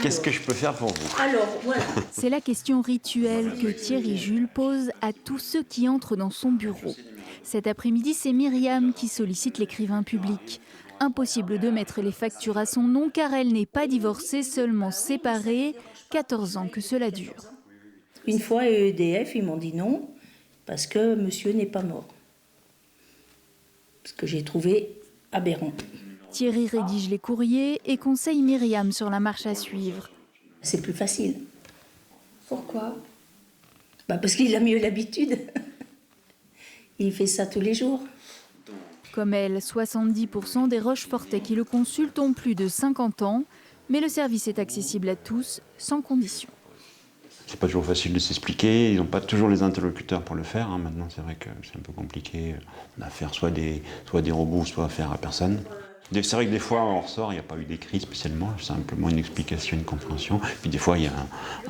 Qu'est-ce que je peux faire pour vous? Alors, voilà. C'est la question rituelle que Thierry Jules pose à tous ceux qui entrent dans son bureau. Cet après-midi, c'est Myriam qui sollicite l'écrivain public. Impossible de mettre les factures à son nom car elle n'est pas divorcée, seulement séparée. 14 ans que cela dure. Une fois, à EDF, ils m'ont dit non, parce que monsieur n'est pas mort. Ce que j'ai trouvé aberrant. Thierry rédige les courriers et conseille Myriam sur la marche à suivre. C'est plus facile. Pourquoi? Parce qu'il a mieux l'habitude. Il fait ça tous les jours. Comme elle, 70% des Rochefortais qui le consultent ont plus de 50 ans, mais le service est accessible à tous, sans condition. C'est pas toujours facile de s'expliquer, ils n'ont pas toujours les interlocuteurs pour le faire. Maintenant, c'est vrai que c'est un peu compliqué. On a affaire soit des robots, soit affaire à personne. C'est vrai que des fois, on ressort, il n'y a pas eu d'écrit spécialement, c'est simplement une explication, une compréhension. Puis des fois, il y a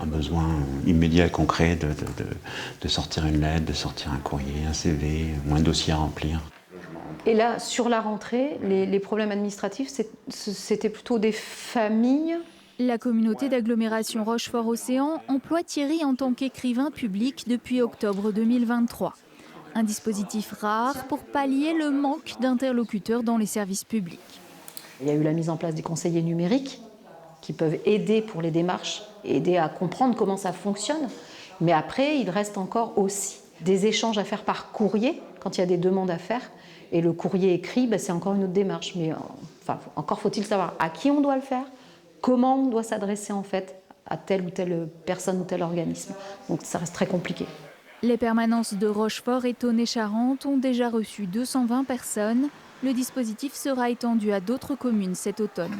un besoin immédiat et concret de sortir une lettre, de sortir un courrier, un CV, ou un dossier à remplir. Et là, sur la rentrée, les problèmes administratifs, c'était plutôt des familles. La communauté d'agglomération Rochefort-Océan emploie Thierry en tant qu'écrivain public depuis octobre 2023. Un dispositif rare pour pallier le manque d'interlocuteurs dans les services publics. Il y a eu la mise en place des conseillers numériques qui peuvent aider pour les démarches, aider à comprendre comment ça fonctionne. Mais après, il reste encore aussi des échanges à faire par courrier quand il y a des demandes à faire. Et le courrier écrit, c'est encore une autre démarche. Mais encore faut-il savoir à qui on doit le faire, comment on doit s'adresser en fait à telle ou telle personne ou tel organisme. Donc ça reste très compliqué. Les permanences de Rochefort et Tonnet-Charente ont déjà reçu 220 personnes. Le dispositif sera étendu à d'autres communes cet automne.